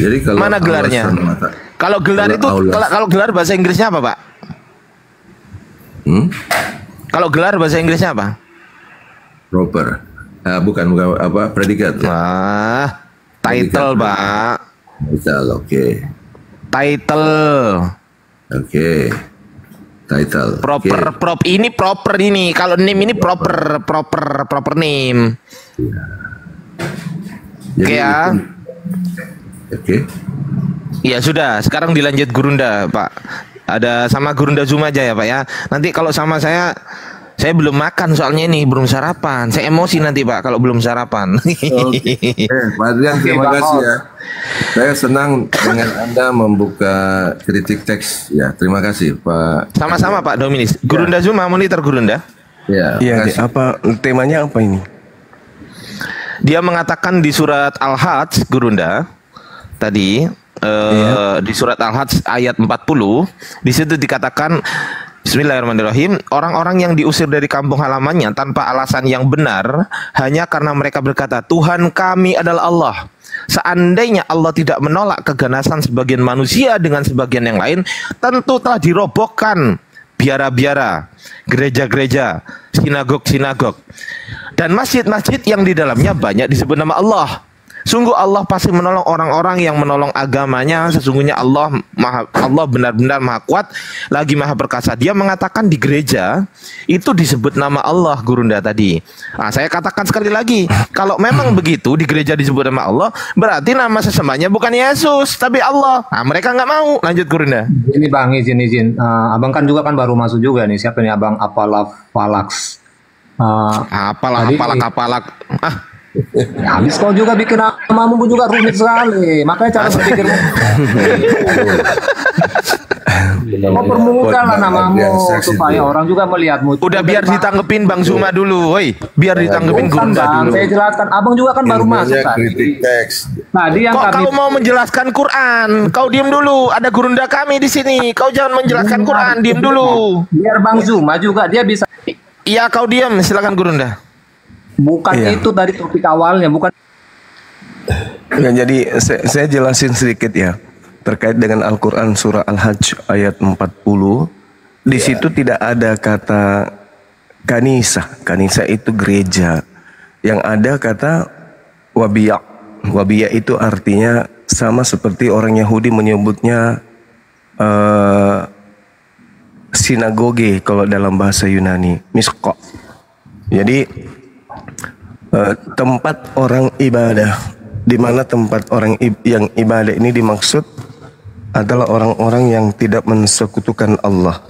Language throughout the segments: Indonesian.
Jadi kalau Mana gelarnya? Kalau gelar itu, kalau gelar bahasa Inggrisnya apa, Pak? Kalau gelar bahasa Inggrisnya apa? Proper. Bukan apa, predikat. Title, Pak. Title, oke. Title. Oke. Title. Proper, ini proper ini. Kalau name ini proper name. Oke ya. Oke. Ya sudah, sekarang dilanjut Gurunda, Pak. Ada sama Gurunda Zoom aja ya, Pak ya. Nanti kalau sama saya belum makan soalnya ini, belum sarapan. Saya emosi nanti, Pak, kalau belum sarapan. Pak Adrian, terima kasih ya. Saya senang dengan Anda membuka kritik teks. Ya, terima kasih, Pak. Sama-sama, Pak Dominis. Gurunda Zoom, monitor Gurunda. Ya, apa temanya apa ini? Dia mengatakan di surat Al-Hajj, Gurunda, tadi di surat Al-Hajj ayat 40, di situ dikatakan Bismillahirrahmanirrahim, orang-orang yang diusir dari kampung halamannya tanpa alasan yang benar hanya karena mereka berkata, Tuhan kami adalah Allah. Seandainya Allah tidak menolak keganasan sebagian manusia dengan sebagian yang lain, tentu telah dirobohkan biara-biara, gereja-gereja, sinagog-sinagog, dan masjid-masjid yang di dalamnya banyak disebut nama Allah. Sungguh Allah pasti menolong orang-orang yang menolong agamanya. Sesungguhnya Allah benar-benar maha kuat, lagi maha perkasa. Dia mengatakan di gereja itu disebut nama Allah, Gurunda tadi. Nah, saya katakan sekali lagi, kalau memang begitu di gereja disebut nama Allah, berarti nama sesembahnya bukan Yesus tapi Allah. Nah, mereka nggak mau. Lanjut, Gurunda. Ini Bang, izin. Abang kan juga kan baru masuk juga nih. Siapa nih Abang Apalax? Apalak. Ya, habis kau juga bikin namamu juga rumit sekali. Makanya cara berpikir kau permudah lah namamu supaya orang juga melihatmu. Udah biar ditanggepin Bang Zuma dulu, woi. Biar ditanggepin Gurunda dulu. Saya jelaskan, Abang juga kan baru masuk tadi. Tadi yang kau mau menjelaskan Quran, kau diam dulu. Ada Gurunda kami di sini. Kau jangan menjelaskan Quran, diam dulu. Biar Bang Zuma juga dia bisa. Iya, kau diam, silakan Gurunda. Bukan itu dari topik awalnya, bukan. Ya, jadi saya jelasin sedikit ya terkait dengan Al-Quran surah Al-Hajj ayat 40. Di situ tidak ada kata kanisa. Kanisa itu gereja. Yang ada kata wabiya. Wabiya itu artinya sama seperti orang Yahudi menyebutnya sinagoge kalau dalam bahasa Yunani, miskok. Jadi tempat orang ibadah, di mana tempat orang yang ibadah ini dimaksud adalah orang-orang yang tidak mensekutukan Allah.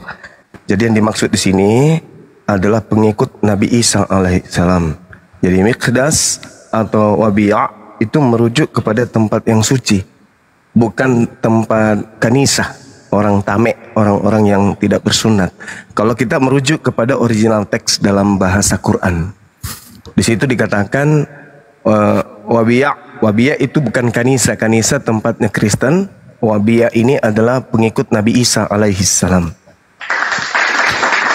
Jadi yang dimaksud di sini adalah pengikut Nabi Isa alaihissalam. Jadi Miqdas atau Wabiya itu merujuk kepada tempat yang suci, bukan tempat kanisah, orang tamek, orang-orang yang tidak bersunat. Kalau kita merujuk kepada original teks dalam bahasa Quran, di situ dikatakan Wabiya itu bukan kanisa. Kanisa tempatnya Kristen. Wabiya ini adalah pengikut Nabi Isa alaihissalam.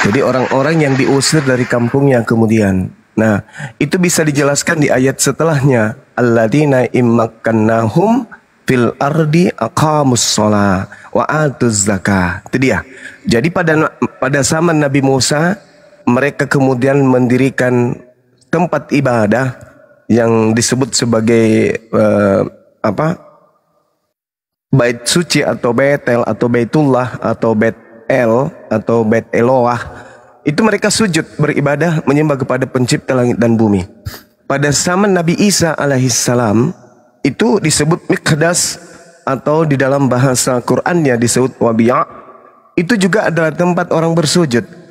Jadi orang-orang yang diusir dari kampungnya kemudian. Nah, itu bisa dijelaskan di ayat setelahnya. Alladzina immakkannahum fil ardi aqamus shalah wa atuz zakah. Itu dia. Jadi pada zaman Nabi Musa, mereka kemudian mendirikan tempat ibadah yang disebut sebagai bait suci atau Betel atau Baitullah atau Bet-El atau Bet Eloah. Itu mereka sujud beribadah menyembah kepada pencipta langit dan bumi. Pada zaman Nabi Isa alaihissalam itu disebut Miqdas atau di dalam bahasa Qur'annya disebut Wabiya. Itu juga adalah tempat orang bersujud.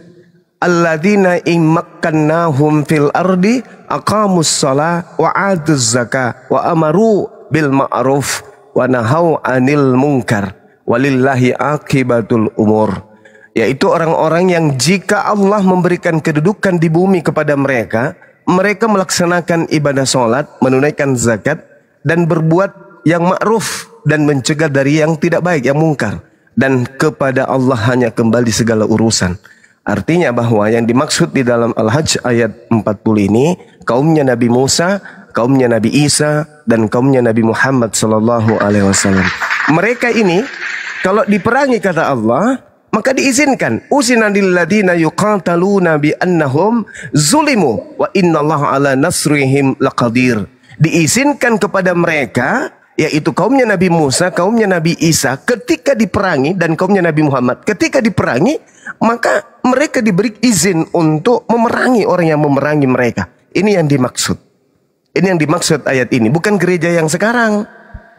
Alladzina immakkannahum fil ardi aqamus shalah wa atuz zakah wa amaru bil ma'ruf wa nahau 'anil munkar walillahi akibatul umur. Yaitu orang-orang yang jika Allah memberikan kedudukan di bumi kepada mereka, mereka melaksanakan ibadah salat, menunaikan zakat dan berbuat yang ma'ruf dan mencegah dari yang tidak baik, yang mungkar, dan kepada Allah hanya kembali segala urusan. Artinya bahwa yang dimaksud di dalam Al-Hajj ayat 40 ini, kaumnya Nabi Musa kaumnya Nabi Isa, dan kaumnya Nabi Muhammad sallallahu alaihi wasallam. Mereka ini kalau diperangi kata Allah, maka diizinkan. Uzina lil ladina yuqataluna bi annahum zulimu wa innallaha ala nasrihim laqadir. Diizinkan kepada mereka, yaitu kaumnya Nabi Musa, kaumnya Nabi Isa, ketika diperangi, dan kaumnya Nabi Muhammad ketika diperangi, maka mereka diberi izin untuk memerangi orang yang memerangi mereka. Ini yang dimaksud. Ini yang dimaksud ayat ini. Bukan gereja yang sekarang.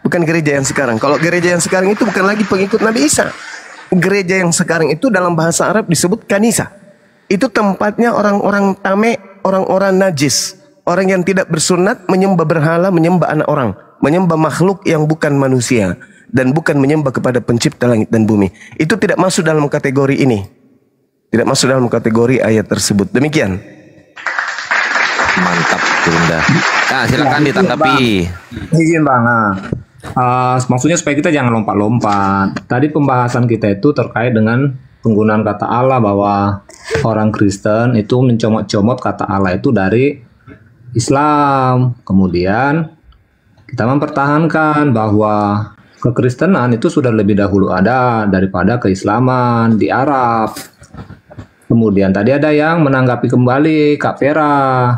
Bukan gereja yang sekarang. Kalau gereja yang sekarang itu bukan lagi pengikut Nabi Isa. Gereja yang sekarang itu dalam bahasa Arab disebut kanisa. Itu tempatnya orang-orang tame, orang-orang najis. Orang yang tidak bersunat, menyembah berhala, menyembah anak orang. Menyembah makhluk yang bukan manusia. Dan bukan menyembah kepada pencipta langit dan bumi. Itu tidak masuk dalam kategori ini. Tidak masuk dalam kategori ayat tersebut. Demikian. Mantap, Gurunda. Nah, silakan ditanggapi. Izin Bang. Maksudnya supaya kita jangan lompat-lompat. Tadi pembahasan kita itu terkait dengan penggunaan kata Allah, bahwa orang Kristen itu mencomot-comot kata Allah itu dari Islam. Kemudian kita mempertahankan bahwa kekristenan itu sudah lebih dahulu ada daripada keislaman di Arab. Kemudian tadi ada yang menanggapi kembali Kak Vera,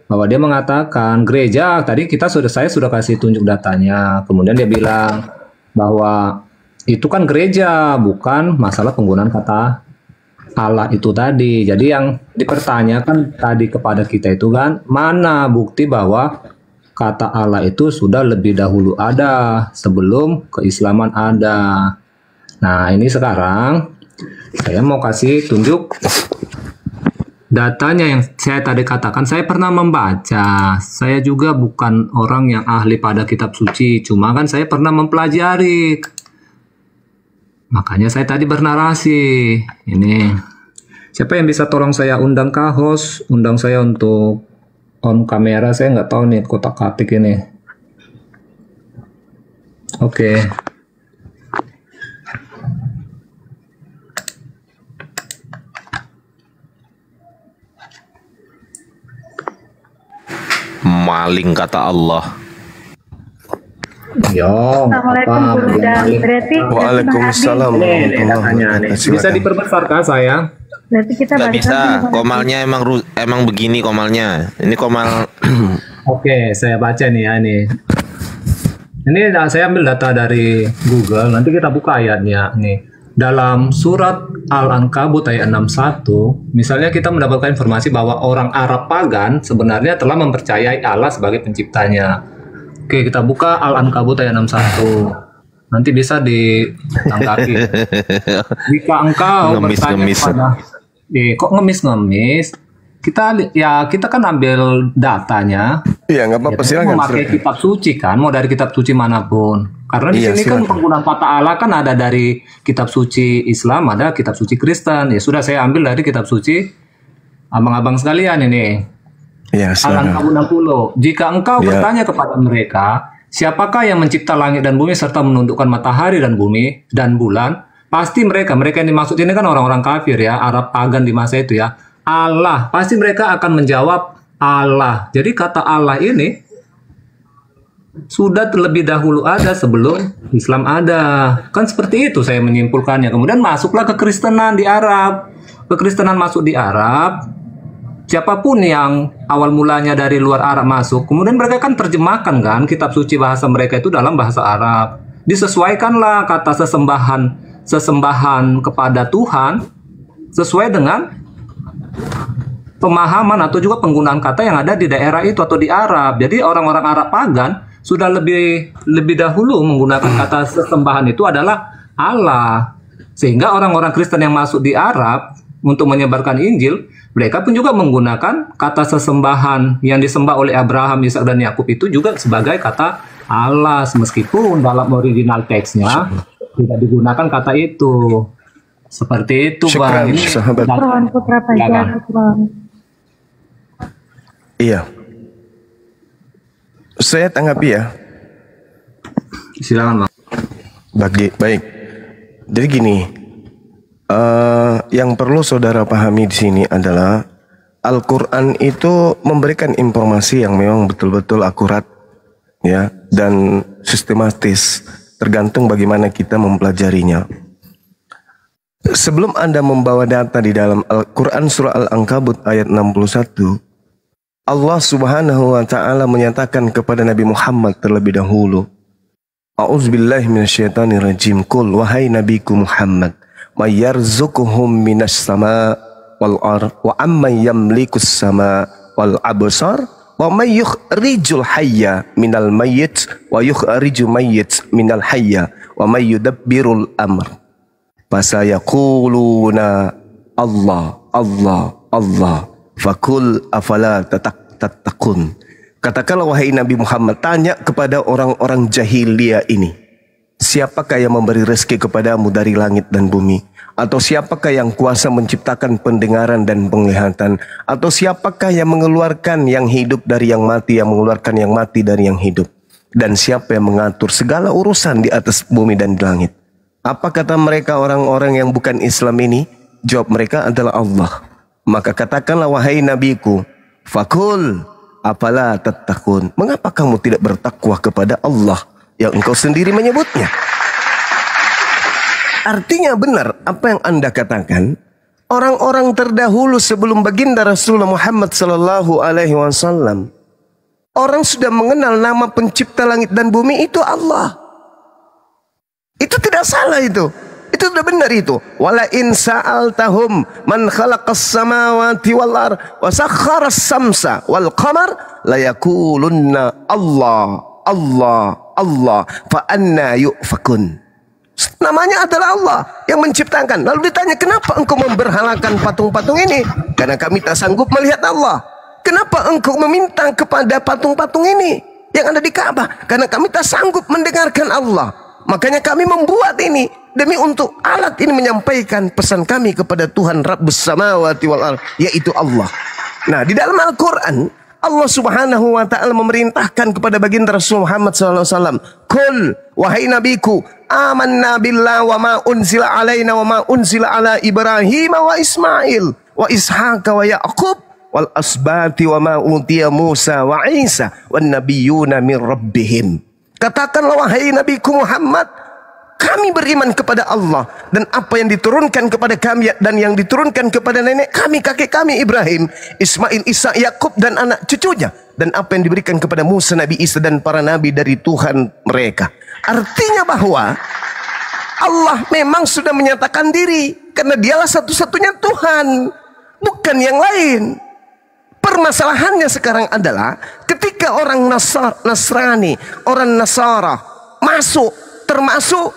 bahwa dia mengatakan gereja, tadi saya sudah kasih tunjuk datanya. Kemudian dia bilang bahwa itu kan gereja, bukan masalah penggunaan kata Allah itu tadi. Jadi yang dipertanyakan tadi kepada kita itu kan, mana bukti bahwa kata Allah itu sudah lebih dahulu ada sebelum keislaman ada. Nah, ini sekarang saya mau kasih tunjuk datanya yang saya tadi katakan. Saya pernah membaca. Saya juga bukan orang yang ahli pada kitab suci, cuma kan saya pernah mempelajari. Makanya saya tadi bernarasi. Ini siapa yang bisa tolong saya undang ke host, undang saya untuk on kamera. Saya nggak tahu nih kotak-katik ini. Oke. Maling kata Allah. Yo, Assalamualaikum Gurunda. Berarti Waalaikumsalam warahmatullahi wabarakatuh. bisa diperbesar kah saya? Berarti kita Nggak balik bisa, lagi. komalnya emang begini komalnya. Ini komal. Oke, saya baca nih ya ini. Ini saya ambil data dari Google. Nanti kita buka ayatnya nih. Dalam surat Al-Ankabut ayat 61, misalnya kita mendapatkan informasi bahwa orang Arab pagan sebenarnya telah mempercayai Allah sebagai penciptanya. Oke, kita buka Al-Ankabut ayat 61. Nanti bisa ditanggapi. Jika engkau bertanya kepada kok ngemis-ngemis? Kita kan ambil datanya. Iya, nggak apa-apa, silakan. Memakai kitab suci kan, mau dari kitab suci manapun. Karena di Iya, sini kan silakan. penggunaan kata Allah kan ada dari kitab suci Islam, ada kitab suci Kristen. Ya sudah, saya ambil dari kitab suci abang-abang sekalian ini. Iya, silakan. Al-Ankabut 60. Jika engkau Ya. bertanya kepada mereka, siapakah yang mencipta langit dan bumi serta menundukkan matahari dan bumi dan bulan? Pasti mereka yang dimaksud ini kan orang-orang kafir ya, Arab pagan di masa itu ya. Allah, pasti mereka akan menjawab Allah. Jadi kata Allah ini sudah terlebih dahulu ada sebelum Islam ada. Kan seperti itu saya menyimpulkannya. Kemudian masuklah kekristenan di Arab. Kekristenan masuk di Arab. Siapapun yang awal mulanya dari luar Arab masuk, kemudian mereka kan terjemahkan kan kitab suci bahasa mereka itu dalam bahasa Arab. Disesuaikanlah kata sesembahan kepada Tuhan sesuai dengan pemahaman atau juga penggunaan kata yang ada di daerah itu atau di Arab. Jadi orang-orang Arab pagan sudah lebih dahulu menggunakan kata sesembahan itu adalah Allah. Sehingga orang-orang Kristen yang masuk di Arab untuk menyebarkan Injil, mereka pun juga menggunakan kata sesembahan yang disembah oleh Abraham, Ishak dan Yakub itu juga sebagai kata Allah, meskipun dalam original teksnya tidak digunakan kata itu. Seperti itu, Syukran, Bang. Ini sahabat. Perawan Putra Fajar. Iya. Saya tanggapi ya. Silakan, Bang. Baik. Jadi gini, yang perlu saudara pahami di sini adalah Al-Quran itu memberikan informasi yang memang betul-betul akurat, ya, dan sistematis, tergantung bagaimana kita mempelajarinya. Sebelum Anda membawa data di dalam Al-Quran surah Al-Ankabut ayat 61, Allah Subhanahu wa taala menyatakan kepada Nabi Muhammad terlebih dahulu, A'udzubillahi minasyaitonirrajim. Qul wahai Nabiku Muhammad, may yarzuquhum minas sama' wal ar wa amman yamlikus sama wal absar wa may yukhrijul hayya minal mayyit wa yukhriju mayyit minal hayya wa may yudabbirul amr. Fasayaquluna Allah Allah Allah fakul afala tattaqun. Katakanlah wahai Nabi Muhammad, tanya kepada orang-orang jahiliyah ini, siapakah yang memberi rezeki kepadamu dari langit dan bumi? Atau siapakah yang kuasa menciptakan pendengaran dan penglihatan? Atau siapakah yang mengeluarkan yang hidup dari yang mati, yang mengeluarkan yang mati dari yang hidup? Dan siapa yang mengatur segala urusan di atas bumi dan di langit? Apa kata mereka orang-orang yang bukan Islam ini? Jawab mereka adalah Allah. Maka katakanlah wahai Nabiku, fakul afala tattaqun. Mengapa kamu tidak bertakwa kepada Allah yang engkau sendiri menyebutnya? Artinya benar apa yang Anda katakan. Orang-orang terdahulu sebelum baginda Rasulullah Muhammad sallallahu alaihi wasallam, orang sudah mengenal nama pencipta langit dan bumi itu Allah. Itu tidak salah itu. Itu sudah benar itu. Wala in sa'altahum man khalaqas samawati wal ard wa sakharas samsa wal qamar la yaqulunna Allah Allah Allah fa anna yufakun. Namanya adalah Allah yang menciptakan. Lalu ditanya, kenapa engkau memberhalakan patung-patung ini? Karena kami tak sanggup melihat Allah. Kenapa engkau meminta kepada patung-patung ini yang ada di Ka'bah? Karena kami tak sanggup mendengarkan Allah. Makanya kami membuat ini demi untuk alat ini menyampaikan pesan kami kepada Tuhan Rabbus samawati wal ardh, yaitu Allah. Nah, di dalam Al-Quran Allah Subhanahu wa taala memerintahkan kepada baginda Rasul Muhammad sallallahu alaihi wasallam, "Qul wahai nabiku, amanna billah wa ma unzila alaina wa ma unzila ala Ibrahim wa Ismail wa Ishaq wa Yaqub wal asbati wa ma utiya Musa wa Isa wan nabiyyuna min rabbihim." Katakanlah wahai nabiku Muhammad, kami beriman kepada Allah dan apa yang diturunkan kepada kami dan yang diturunkan kepada nenek kami, kakek kami Ibrahim, Ismail, Isa, Yakub dan anak cucunya, dan apa yang diberikan kepada Musa, Nabi Isa dan para nabi dari Tuhan mereka. Artinya bahwa Allah memang sudah menyatakan diri karena dialah satu-satunya Tuhan, bukan yang lain. Permasalahannya sekarang adalah ketika orang Nasrani, orang Nasara masuk, termasuk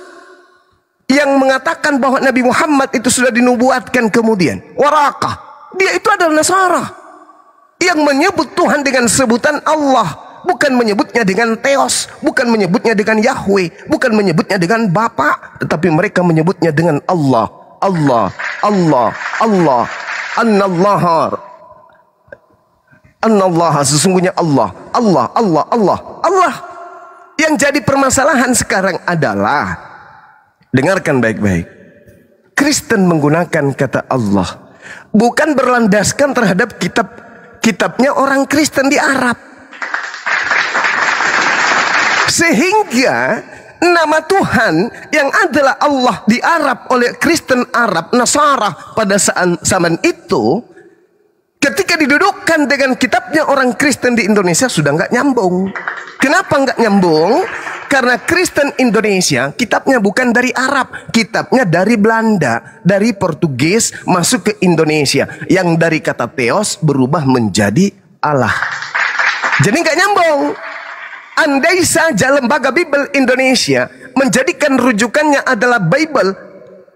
yang mengatakan bahwa Nabi Muhammad itu sudah dinubuatkan kemudian. Warakah, dia itu adalah Nasara yang menyebut Tuhan dengan sebutan Allah, bukan menyebutnya dengan Theos, bukan menyebutnya dengan Yahweh, bukan menyebutnya dengan Bapa, tetapi mereka menyebutnya dengan Allah. Allah, Allah, Allah, An-Allah, sesungguhnya Allah, Allah, Allah, Allah, Allah. Yang jadi permasalahan sekarang adalah, dengarkan baik-baik, Kristen menggunakan kata Allah bukan berlandaskan terhadap kitabnya orang Kristen di Arab, sehingga nama Tuhan yang adalah Allah di Arab oleh Kristen Arab Nasara pada zaman itu, ketika didudukkan dengan kitabnya orang Kristen di Indonesia sudah nggak nyambung. Kenapa nggak nyambung? Karena Kristen Indonesia kitabnya bukan dari Arab, kitabnya dari Belanda, dari Portugis masuk ke Indonesia, yang dari kata Theos berubah menjadi Allah. Jadi nggak nyambung. Andai saja lembaga Bible Indonesia menjadikan rujukannya adalah Bible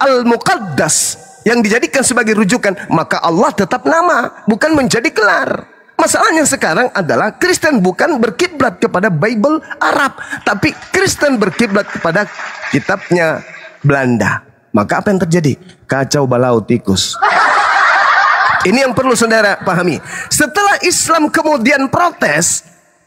Al-Muqaddas yang dijadikan sebagai rujukan, maka Allah tetap nama, bukan menjadi gelar. Masalahnya sekarang adalah Kristen bukan berkiblat kepada Bible Arab, tapi Kristen berkiblat kepada kitabnya Belanda. Maka apa yang terjadi? Kacau balau tikus. Ini yang perlu saudara pahami. Setelah Islam kemudian protes,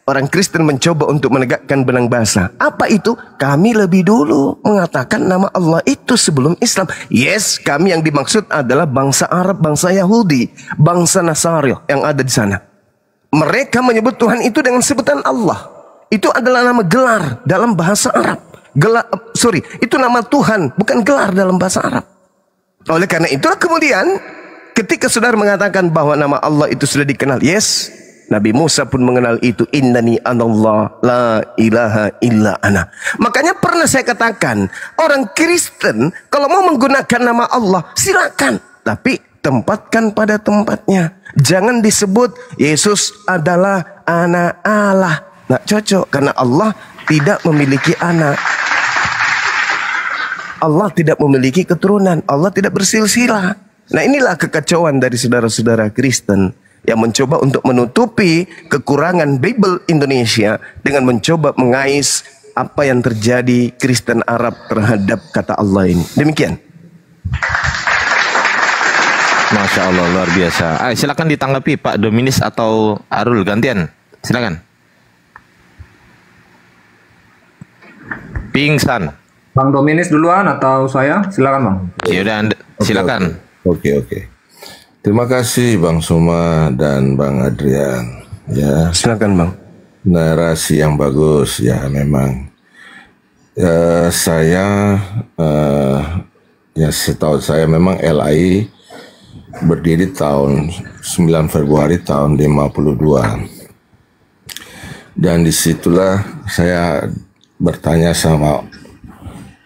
orang Kristen mencoba untuk menegakkan benang basah. Apa itu? Kami lebih dulu mengatakan nama Allah itu sebelum Islam. Yes, kami yang dimaksud adalah bangsa Arab, bangsa Yahudi, bangsa Nasara yang ada di sana. Mereka menyebut Tuhan itu dengan sebutan Allah. Itu adalah nama gelar dalam bahasa Arab. Itu nama Tuhan, bukan gelar dalam bahasa Arab. Oleh karena itulah kemudian ketika saudara mengatakan bahwa nama Allah itu sudah dikenal, yes, Nabi Musa pun mengenal itu. Innani anallah la ilaha illa ana. Makanya pernah saya katakan, orang Kristen kalau mau menggunakan nama Allah silakan, tapi tempatkan pada tempatnya. Jangan disebut Yesus adalah anak Allah. Nggak cocok, karena Allah tidak memiliki anak. Allah tidak memiliki keturunan. Allah tidak bersilsilah. Nah, inilah kekacauan dari saudara-saudara Kristen yang mencoba untuk menutupi kekurangan Bible Indonesia dengan mencoba mengais apa yang terjadi Kristen Arab terhadap kata Allah ini. Demikian. Masya Allah, luar biasa. Silakan ditanggapi Pak Dominis atau Arul, gantian. Silakan. Pingsan. Bang Dominis duluan atau saya? Silakan Bang. Ya udah, silakan. Oke. Terima kasih Bang Suma dan Bang Adrian. Ya. Silakan Bang. Narasi yang bagus ya memang. Saya ya setahu saya memang LAI berdiri tahun 9 Februari tahun 52. Dan disitulah saya bertanya sama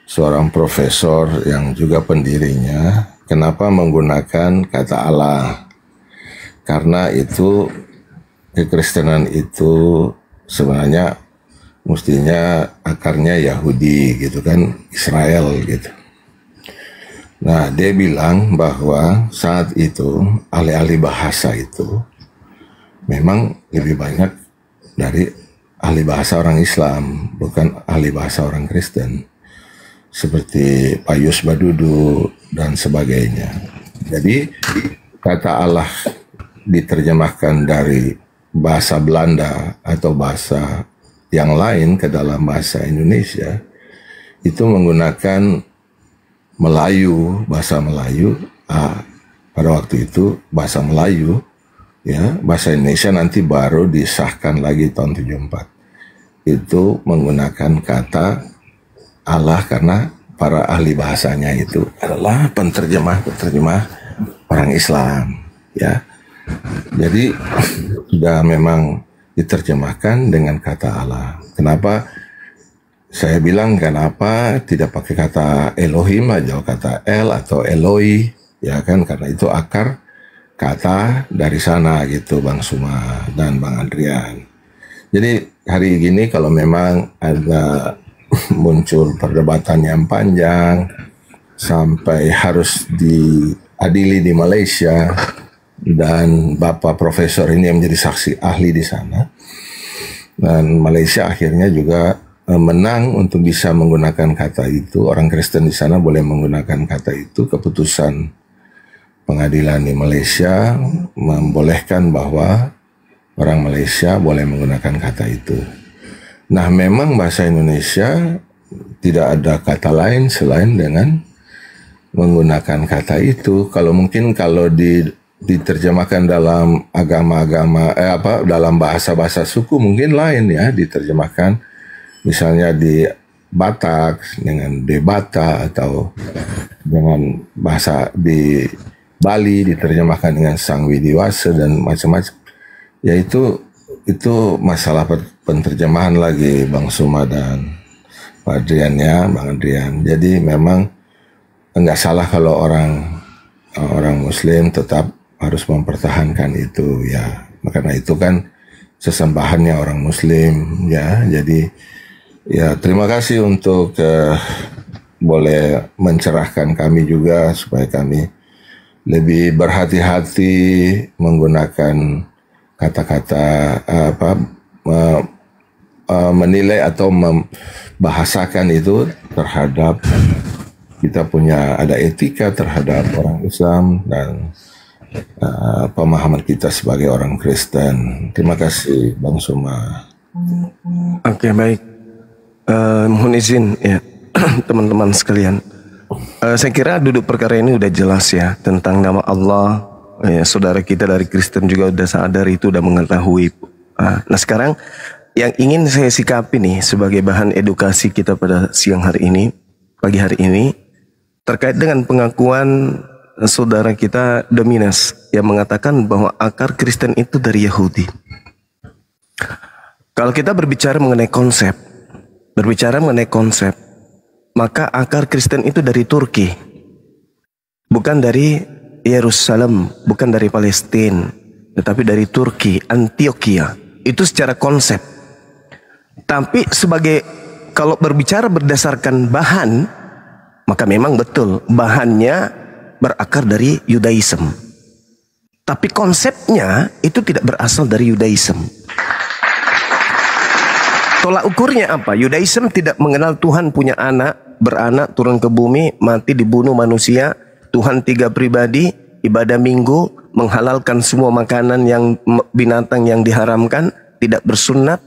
seorang profesor yang juga pendirinya, kenapa menggunakan kata Allah? Karena itu kekristenan itu sebenarnya mestinya akarnya Yahudi gitu kan, Israel gitu. Nah, dia bilang bahwa saat itu ahli-ahli bahasa itu memang lebih banyak dari ahli bahasa orang Islam, bukan ahli bahasa orang Kristen, seperti Payus Badudu dan sebagainya. Jadi kata Allah diterjemahkan dari bahasa Belanda atau bahasa yang lain ke dalam bahasa Indonesia, itu menggunakan Melayu, bahasa Melayu. Pada waktu itu bahasa Melayu, ya, bahasa Indonesia nanti baru disahkan lagi tahun 74. Itu menggunakan kata Allah karena para ahli bahasanya itu adalah penterjemah orang Islam, ya. Jadi sudah memang diterjemahkan dengan kata Allah. Kenapa saya bilang kenapa tidak pakai kata Elohim aja, kata El atau Eloi, ya kan, karena itu akar kata dari sana gitu Bang Suma dan Bang Adrian. Jadi hari gini kalau memang ada muncul perdebatan yang panjang sampai harus diadili di Malaysia dan Bapak Profesor ini yang menjadi saksi ahli di sana, dan Malaysia akhirnya juga menang untuk bisa menggunakan kata itu. Orang Kristen di sana boleh menggunakan kata itu. Keputusan pengadilan di Malaysia membolehkan bahwa orang Malaysia boleh menggunakan kata itu. Nah, memang bahasa Indonesia tidak ada kata lain selain dengan menggunakan kata itu. Kalau diterjemahkan dalam agama-agama dalam bahasa-bahasa suku mungkin lain ya, diterjemahkan misalnya di Batak dengan debata, atau dengan bahasa di Bali diterjemahkan dengan sang widiwasa dan macam-macam. Ya itu masalah penterjemahan lagi Bang Suma dan Pak Adrian ya, Bang Adrian. Jadi memang enggak salah kalau orang Muslim tetap harus mempertahankan itu ya. Karena itu kan sesembahannya orang Muslim ya. Jadi ya terima kasih untuk boleh mencerahkan kami juga supaya kami lebih berhati-hati menggunakan kata-kata menilai atau membahasakan itu terhadap kita punya ada etika terhadap orang Islam dan pemahaman kita sebagai orang Kristen. Terima kasih Bang Suma. Oke, baik. Mohon izin ya teman-teman sekalian. Saya kira duduk perkara ini udah jelas ya tentang nama Allah. Ya, saudara kita dari Kristen juga udah sadar itu, udah mengetahui. Nah sekarang yang ingin saya sikapi nih sebagai bahan edukasi kita pada siang hari ini, pagi hari ini, terkait dengan pengakuan saudara kita Dominas yang mengatakan bahwa akar Kristen itu dari Yahudi. Kalau kita berbicara mengenai konsep, maka akar Kristen itu dari Turki, bukan dari Yerusalem, bukan dari Palestina, tetapi dari Turki, Antioquia. Itu secara konsep. Tapi kalau berbicara berdasarkan bahan, maka memang betul bahannya berakar dari Yudaism. Tapi konsepnya itu tidak berasal dari Yudaism. Tolak ukurnya apa? Yudaism tidak mengenal Tuhan punya anak, beranak, turun ke bumi, mati, dibunuh manusia, Tuhan 3 pribadi, ibadah minggu, menghalalkan semua makanan yang binatang yang diharamkan, tidak bersunat,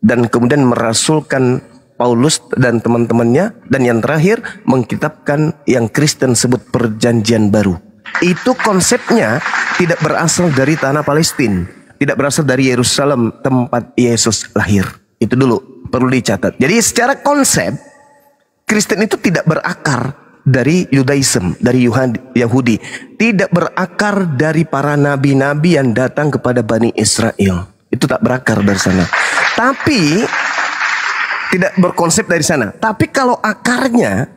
dan kemudian merasulkan Paulus dan teman-temannya, dan yang terakhir mengkitabkan yang Kristen sebut perjanjian baru. Itu konsepnya tidak berasal dari tanah Palestina, tidak berasal dari Yerusalem tempat Yesus lahir. Itu dulu perlu dicatat. Jadi secara konsep Kristen itu tidak berakar dari Yudaism, dari Yahudi, tidak berakar dari para nabi-nabi yang datang kepada Bani Israel. Itu tak berakar dari sana. Tapi tidak berkonsep dari sana. Tapi kalau akarnya,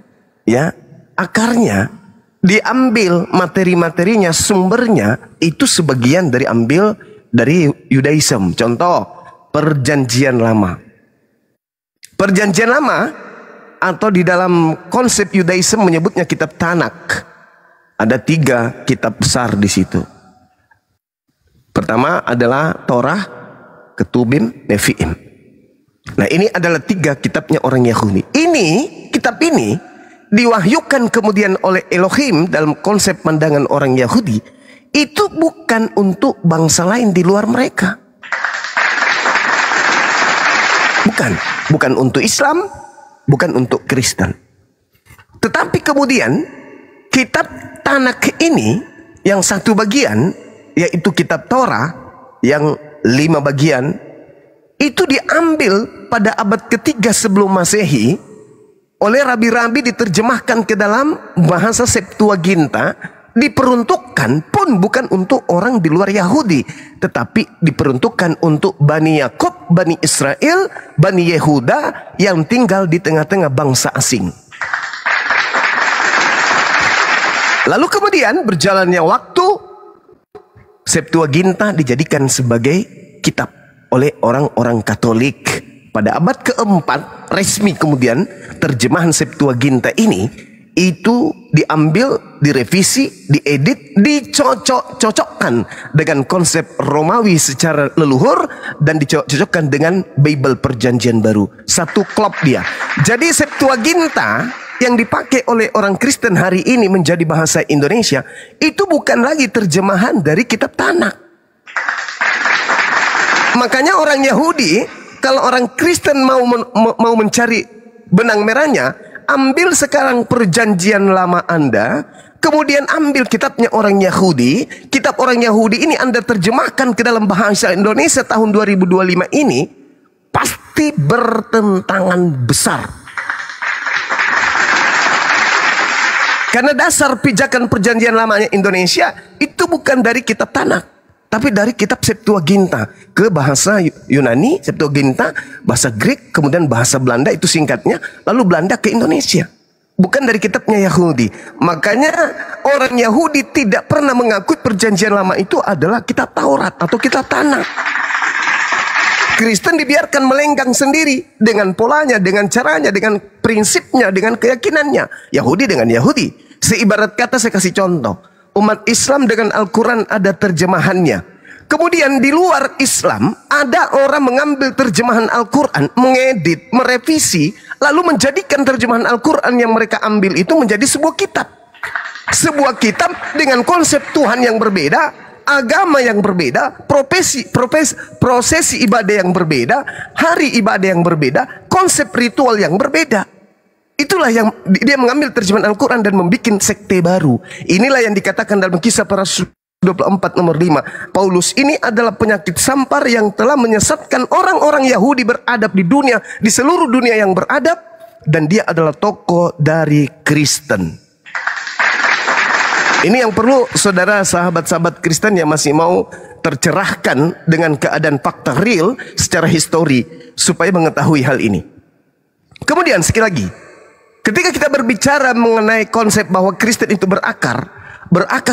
ya, akarnya diambil materi-materinya, sumbernya itu sebagian dari ambil dari Yudaism. Contoh, Perjanjian Lama. Perjanjian Lama atau di dalam konsep Yudaism menyebutnya kitab Tanak. Ada 3 kitab besar di situ. Pertama adalah Torah, Ketubim, Nevi'im. Nah ini adalah 3 kitabnya orang Yahudi. Kitab ini diwahyukan kemudian oleh Elohim dalam konsep pandangan orang Yahudi. Itu bukan untuk bangsa lain di luar mereka. Bukan untuk Islam, bukan untuk Kristen. Tetapi kemudian kitab Tanak ini yang 1 bagian, yaitu kitab Torah yang 5 bagian, itu diambil pada abad ketiga sebelum Masehi oleh rabi-rabi, diterjemahkan ke dalam bahasa Septuaginta, diperuntukkan pun bukan untuk orang di luar Yahudi, tetapi diperuntukkan untuk Bani Yakub, Bani Israel, Bani Yehuda yang tinggal di tengah-tengah bangsa asing. Lalu kemudian berjalannya waktu, Septuaginta dijadikan sebagai kitab oleh orang-orang Katolik. Pada abad keempat resmi kemudian terjemahan Septuaginta ini itu diambil, direvisi, diedit, dicocok-cocokkan dengan konsep Romawi secara leluhur dan dicocokkan dengan Bible Perjanjian Baru. Satu klop dia. Jadi Septuaginta yang dipakai oleh orang Kristen hari ini menjadi bahasa Indonesia itu bukan lagi terjemahan dari kitab Tanak. Makanya orang Yahudi, kalau orang Kristen mau mencari benang merahnya, ambil sekarang perjanjian lama Anda, kemudian ambil kitabnya orang Yahudi. Kitab orang Yahudi ini Anda terjemahkan ke dalam bahasa Indonesia tahun 2025 ini, pasti bertentangan besar. Karena dasar pijakan perjanjian lamanya Indonesia itu bukan dari kitab Tanak, tapi dari kitab Septuaginta ke bahasa Yunani, Septuaginta, bahasa Greek, kemudian bahasa Belanda, itu singkatnya, lalu Belanda ke Indonesia. Bukan dari kitabnya Yahudi. Makanya orang Yahudi tidak pernah mengakui perjanjian lama itu adalah kitab Taurat atau kitab Tanak. Kristen dibiarkan melenggang sendiri dengan polanya, dengan caranya, dengan prinsipnya, dengan keyakinannya. Yahudi dengan Yahudi. Seibarat kata saya kasih contoh. Umat Islam dengan Al-Quran ada terjemahannya. Kemudian di luar Islam ada orang mengambil terjemahan Al-Quran, mengedit, merevisi, lalu menjadikan terjemahan Al-Quran yang mereka ambil itu menjadi sebuah kitab. Sebuah kitab dengan konsep Tuhan yang berbeda, agama yang berbeda, prosesi ibadah yang berbeda, hari ibadah yang berbeda, konsep ritual yang berbeda. Itulah yang dia mengambil terjemahan Al-Quran dan membuat sekte baru. Inilah yang dikatakan dalam Kisah Para Rasul 24 nomor 5. Paulus ini adalah penyakit sampar yang telah menyesatkan orang-orang Yahudi beradab di dunia, di seluruh dunia yang beradab, dan dia adalah tokoh dari Kristen. Ini yang perlu saudara sahabat-sahabat Kristen yang masih mau tercerahkan dengan keadaan fakta real secara histori supaya mengetahui hal ini. Kemudian sekali lagi, ketika kita berbicara mengenai konsep bahwa Kristen itu berakar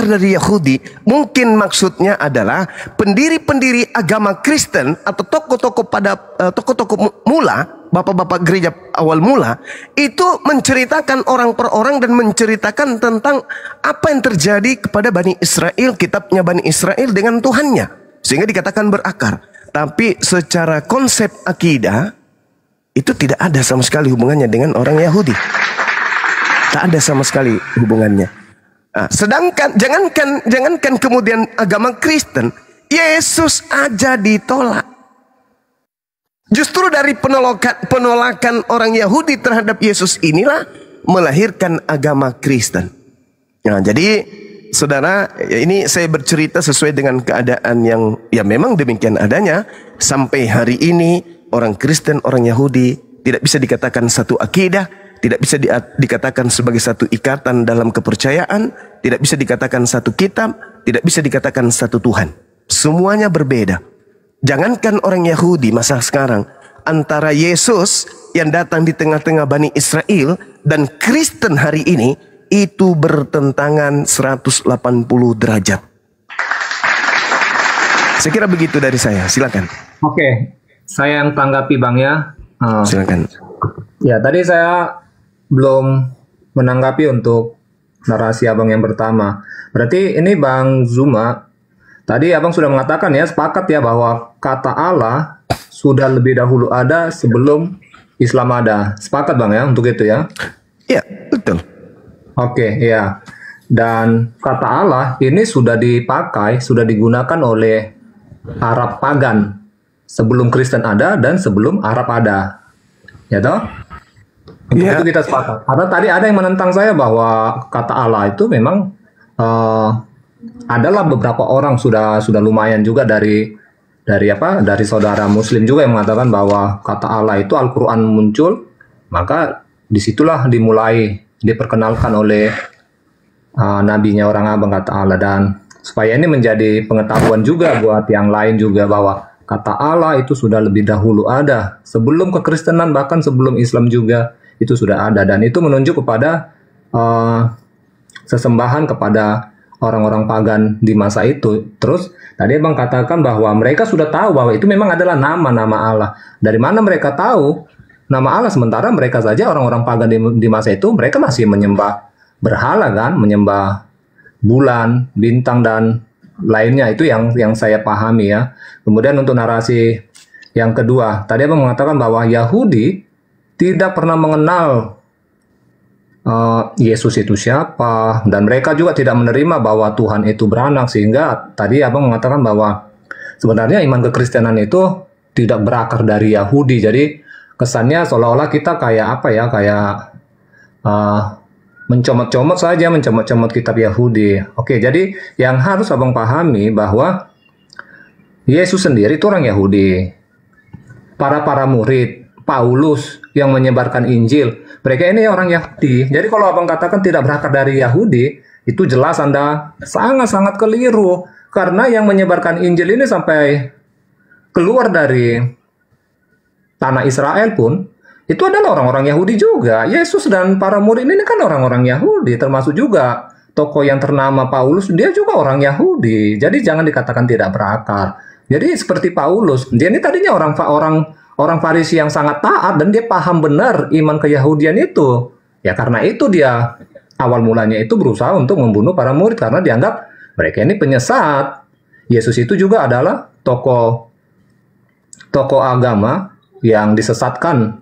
dari Yahudi, mungkin maksudnya adalah pendiri-pendiri agama Kristen atau tokoh-tokoh mula, bapak-bapak gereja awal mula, itu menceritakan orang per orang dan menceritakan tentang apa yang terjadi kepada Bani Israel, kitabnya Bani Israel dengan Tuhannya, sehingga dikatakan berakar. Tapi secara konsep akidah itu tidak ada sama sekali hubungannya dengan orang Yahudi. Tak ada sama sekali hubungannya. Nah, sedangkan jangankan kemudian agama Kristen, Yesus aja ditolak. Justru dari penolakan orang Yahudi terhadap Yesus inilah melahirkan agama Kristen. Nah, jadi saudara, ini saya bercerita sesuai dengan keadaan yang ya memang demikian adanya. Sampai hari ini orang Kristen, orang Yahudi tidak bisa dikatakan satu akidah, tidak bisa dikatakan sebagai satu ikatan dalam kepercayaan, tidak bisa dikatakan satu kitab, tidak bisa dikatakan satu Tuhan. Semuanya berbeda. Jangankan orang Yahudi masa sekarang, antara Yesus yang datang di tengah-tengah Bani Israel dan Kristen hari ini, itu bertentangan 180 derajat. Saya kira begitu dari saya, silakan. Oke, saya yang tanggapi Bang ya. Silakan. Ya, tadi saya belum menanggapi untuk narasi Abang yang pertama. Berarti ini Bang Zuma, tadi Abang sudah mengatakan ya, sepakat ya bahwa kata Allah sudah lebih dahulu ada sebelum Islam ada. Sepakat Bang ya untuk itu ya? Ya, betul. Oke, ya. Dan kata Allah ini sudah dipakai, sudah digunakan oleh Arab pagan sebelum Kristen ada dan sebelum Arab ada. Ya toh? Untuk itu kita sepakat. Karena tadi ada yang menentang saya bahwa kata Allah itu memang adalah beberapa orang sudah lumayan juga dari saudara Muslim juga yang mengatakan bahwa kata Allah itu Al-Quran muncul, maka disitulah dimulai diperkenalkan oleh nabinya orang Abang kata Allah. Dan supaya ini menjadi pengetahuan juga buat yang lain juga bahwa kata Allah itu sudah lebih dahulu ada sebelum kekristenan, bahkan sebelum Islam juga itu sudah ada, dan itu menunjuk kepada sesembahan kepada orang-orang pagan di masa itu. Terus tadi Abang katakan bahwa mereka sudah tahu bahwa itu memang adalah nama-nama Allah. Dari mana mereka tahu nama Allah, sementara mereka saja orang-orang pagan di masa itu mereka masih menyembah berhala kan, menyembah bulan, bintang dan lainnya. Itu yang saya pahami ya. Kemudian untuk narasi yang kedua, tadi Abang mengatakan bahwa Yahudi tidak pernah mengenal Yesus itu siapa, dan mereka juga tidak menerima bahwa Tuhan itu beranak, sehingga tadi Abang mengatakan bahwa sebenarnya iman kekristenan itu tidak berakar dari Yahudi. Jadi kesannya seolah-olah kita kayak apa ya, kayak mencomot-comot saja, mencomot-comot kitab Yahudi. Oke, jadi yang harus Abang pahami bahwa Yesus sendiri itu orang Yahudi. Para murid Paulus yang menyebarkan Injil, mereka ini orang Yahudi. Jadi kalau Abang katakan tidak berakar dari Yahudi, itu jelas Anda sangat-sangat keliru. Karena yang menyebarkan Injil ini sampai keluar dari tanah Israel pun, itu adalah orang-orang Yahudi juga. Yesus dan para murid ini kan orang-orang Yahudi, termasuk juga tokoh yang ternama Paulus, dia juga orang Yahudi. Jadi jangan dikatakan tidak berakar. Jadi seperti Paulus, dia ini tadinya orang Farisi yang sangat taat, dan dia paham benar iman keyahudian itu. Ya karena itu dia awal mulanya itu berusaha untuk membunuh para murid karena dianggap mereka ini penyesat. Yesus itu juga adalah tokoh agama yang disesatkan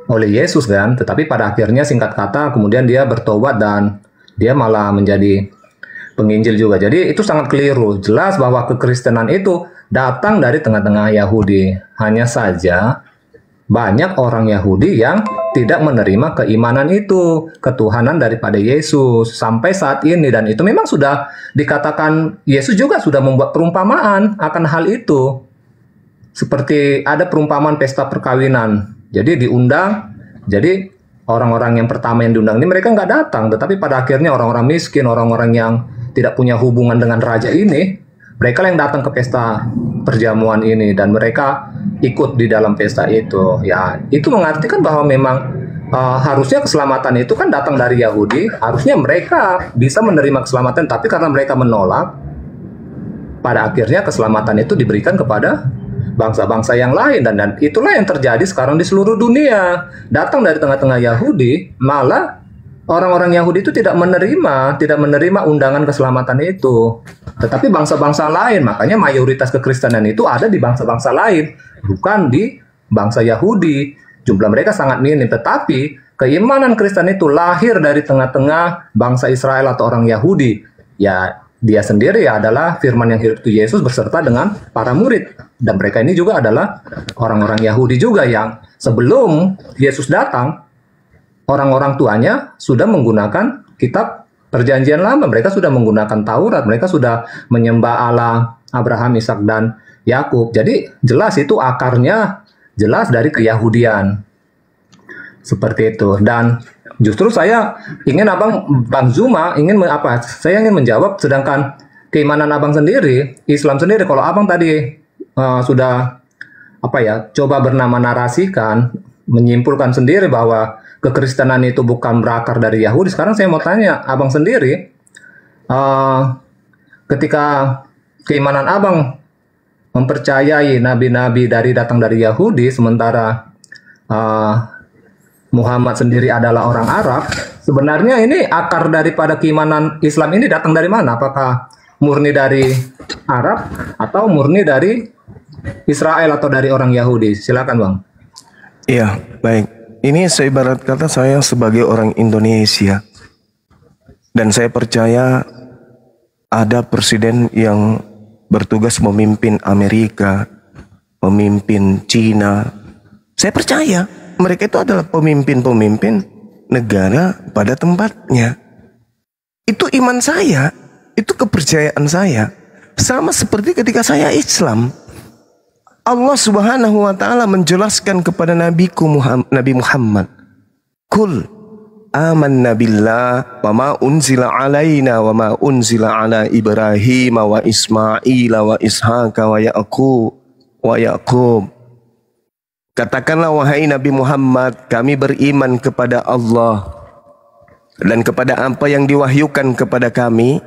oleh Yesus kan, tetapi pada akhirnya singkat kata kemudian dia bertobat dan dia malah menjadi penginjil juga. Jadi itu sangat keliru. Jelas bahwa kekristenan itu datang dari tengah-tengah Yahudi. Hanya saja banyak orang Yahudi yang tidak menerima keimanan itu, ketuhanan daripada Yesus sampai saat ini. Dan itu memang sudah dikatakan, Yesus juga sudah membuat perumpamaan akan hal itu. Seperti ada perumpamaan pesta perkawinan. Jadi diundang, jadi orang-orang yang pertama yang diundang ini mereka nggak datang, tetapi pada akhirnya orang-orang miskin, orang-orang yang tidak punya hubungan dengan raja ini, mereka yang datang ke pesta perjamuan ini dan mereka ikut di dalam pesta itu. Ya, itu mengartikan bahwa memang harusnya keselamatan itu kan datang dari Yahudi, harusnya mereka bisa menerima keselamatan, tapi karena mereka menolak, pada akhirnya keselamatan itu diberikan kepada bangsa-bangsa yang lain, dan itulah yang terjadi sekarang di seluruh dunia. Datang dari tengah-tengah Yahudi, malah orang-orang Yahudi itu tidak menerima undangan keselamatan itu. Tetapi bangsa-bangsa lain, makanya mayoritas kekristenan itu ada di bangsa-bangsa lain, bukan di bangsa Yahudi. Jumlah mereka sangat minim, tetapi keimanan Kristen itu lahir dari tengah-tengah bangsa Israel atau orang Yahudi. Ya, dia sendiri adalah firman yang hidup itu Yesus beserta dengan para murid. Dan mereka ini juga adalah orang-orang Yahudi juga yang sebelum Yesus datang, orang-orang tuanya sudah menggunakan kitab perjanjian lama. Mereka sudah menggunakan Taurat, mereka sudah menyembah Allah Abraham, Ishak, dan Yakub. Jadi jelas itu akarnya jelas dari keyahudian. Seperti itu. Dan justru saya ingin Bang Zuma saya ingin menjawab, sedangkan keimanan Abang sendiri, Islam sendiri, kalau Abang tadi sudah coba bernama narasikan, menyimpulkan sendiri bahwa kekristenan itu bukan berakar dari Yahudi. Sekarang saya mau tanya Abang sendiri, ketika keimanan Abang mempercayai nabi-nabi datang dari Yahudi, sementara Muhammad sendiri adalah orang Arab, sebenarnya ini akar daripada keimanan Islam ini datang dari mana? Apakah murni dari Arab atau murni dari Israel atau dari orang Yahudi? Silakan Bang. Iya, baik. Ini saya ibarat kata saya sebagai orang Indonesia, dan saya percaya ada presiden yang bertugas memimpin Amerika, memimpin Cina. Saya percaya mereka itu adalah pemimpin-pemimpin negara pada tempatnya. Itu iman saya, itu kepercayaan saya. Sama seperti ketika saya Islam. Allah Subhanahu wa taala menjelaskan kepada Nabi Muhammad, "Qul amanna billah wa ma unzila alaina wa ma unzila ala Ibrahim wa Ismail wa Ishaqa wa Yaqub." Katakanlah wahai Nabi Muhammad, kami beriman kepada Allah dan kepada apa yang diwahyukan kepada kami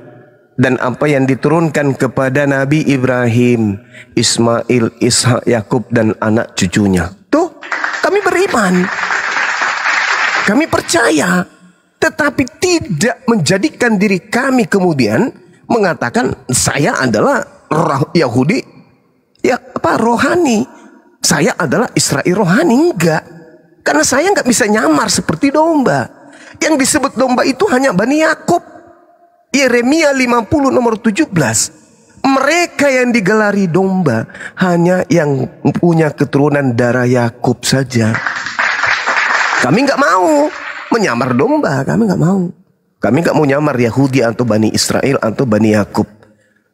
dan apa yang diturunkan kepada Nabi Ibrahim, Ismail, Ishak, Yakub, dan anak cucunya. Tuh, kami beriman. Kami percaya. Tetapi tidak menjadikan diri kami kemudian mengatakan saya adalah Yahudi, rohani. Saya adalah Israel rohani. Enggak. Karena saya enggak bisa nyamar seperti domba. Yang disebut domba itu hanya Bani Yakub. Yeremia 50 nomor 17. Mereka yang digelari domba hanya yang punya keturunan darah Yakub saja. Kami nggak mau menyamar domba, kami nggak mau. Kami nggak mau nyamar Yahudi atau Bani Israel atau Bani Yakub.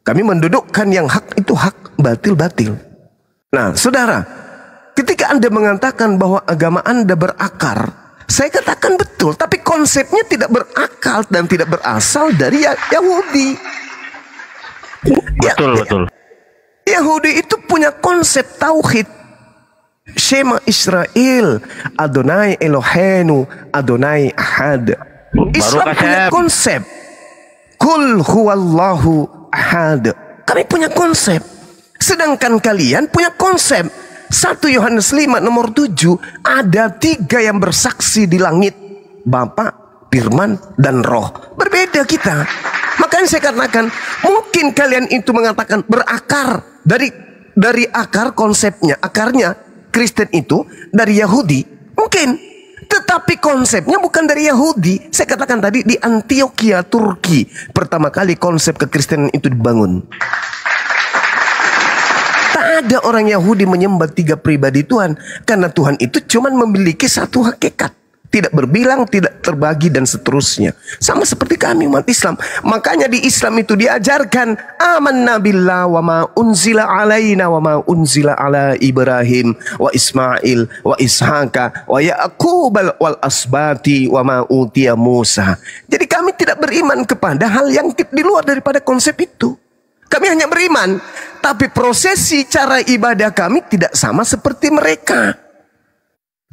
Kami mendudukkan yang hak itu hak, batil-batil. Nah, saudara, ketika Anda mengatakan bahwa agama Anda berakar, saya katakan betul, tapi konsepnya tidak berakal dan tidak berasal dari Yahudi. Betul. Yahudi itu punya konsep tauhid. Shema Israel, Adonai Elohenu, Adonai Ahad. Islam punya konsep. Kul huwallahu ahad. Kami punya konsep. Sedangkan kalian punya konsep. 1 Yohanes 5 nomor 7, ada 3 yang bersaksi di langit, Bapa, Firman, dan Roh. Berbeda kita. Makanya saya katakan, mungkin kalian itu mengatakan berakar dari akar konsepnya, akarnya Kristen itu dari Yahudi. Mungkin. Tetapi konsepnya bukan dari Yahudi. Saya katakan tadi di Antioquia, Turki, pertama kali konsep kekristenan itu dibangun. Tak ada orang Yahudi menyembah 3 pribadi Tuhan, karena Tuhan itu cuma memiliki satu hakikat. Tidak berbilang, tidak terbagi, dan seterusnya. Sama seperti kami umat Islam. Makanya di Islam itu diajarkan amanna billah wa ma unzila alaina wa ma unzila ala Ibrahim wa Ismail wa Ishaqa wa Ya'qub wal asbati wa ma utiya Musa. Jadi kami tidak beriman kepada hal yang di luar daripada konsep itu. Kami hanya beriman, tapi prosesi cara ibadah kami tidak sama seperti mereka.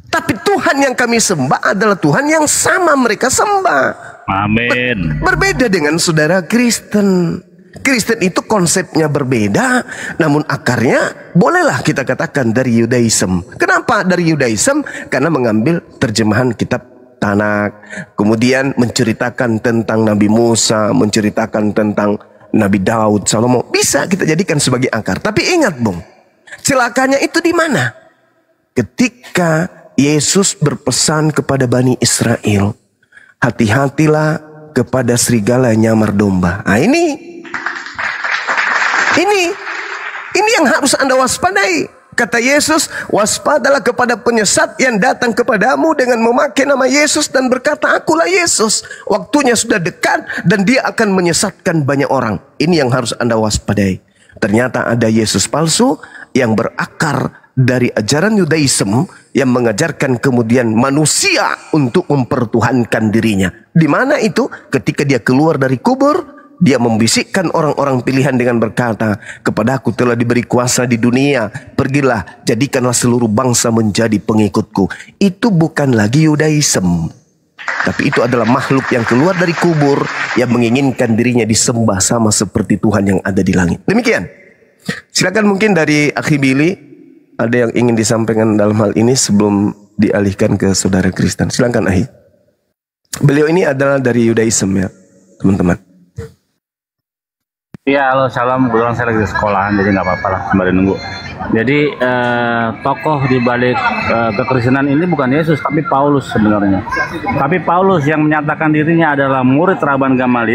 Tapi Tuhan yang kami sembah adalah Tuhan yang sama mereka sembah. Amin. Berbeda dengan saudara Kristen. Kristen itu konsepnya berbeda, namun akarnya bolehlah kita katakan dari Yudaism. Kenapa dari Yudaism? Karena mengambil terjemahan kitab Tanak, kemudian menceritakan tentang Nabi Musa, menceritakan tentang Nabi Daud, Salomo. Bisa kita jadikan sebagai akar. Tapi ingat, Bung, celakanya itu di mana? Ketika Yesus berpesan kepada Bani Israel, hati-hatilah kepada serigala yang nyamar domba. Nah, ini yang harus Anda waspadai. Kata Yesus, waspadalah kepada penyesat yang datang kepadamu dengan memakai nama Yesus dan berkata, akulah Yesus. Waktunya sudah dekat dan dia akan menyesatkan banyak orang. Ini yang harus Anda waspadai. Ternyata ada Yesus palsu yang berakar dari ajaran Yudaism yang mengajarkan kemudian manusia untuk mempertuhankan dirinya. Di mana itu? Ketika dia keluar dari kubur, dia membisikkan orang-orang pilihan dengan berkata, kepadaku telah diberi kuasa di dunia, pergilah, jadikanlah seluruh bangsa menjadi pengikutku. Itu bukan lagi Yudaism, tapi itu adalah makhluk yang keluar dari kubur yang menginginkan dirinya disembah sama seperti Tuhan yang ada di langit. Demikian. Silakan mungkin dari Akhi Billy, ada yang ingin disampaikan dalam hal ini sebelum dialihkan ke saudara Kristen. Silakan Ahi. Beliau ini adalah dari Yudaism ya, teman-teman. Iya, halo, salam. Kebetulan saya lagi di sekolahan, jadi nggak apa-apa lah, sembari nunggu. Jadi tokoh di balik kekristenan ini bukan Yesus, tapi Paulus sebenarnya. Tapi Paulus yang menyatakan dirinya adalah murid Rabban Gamaliel.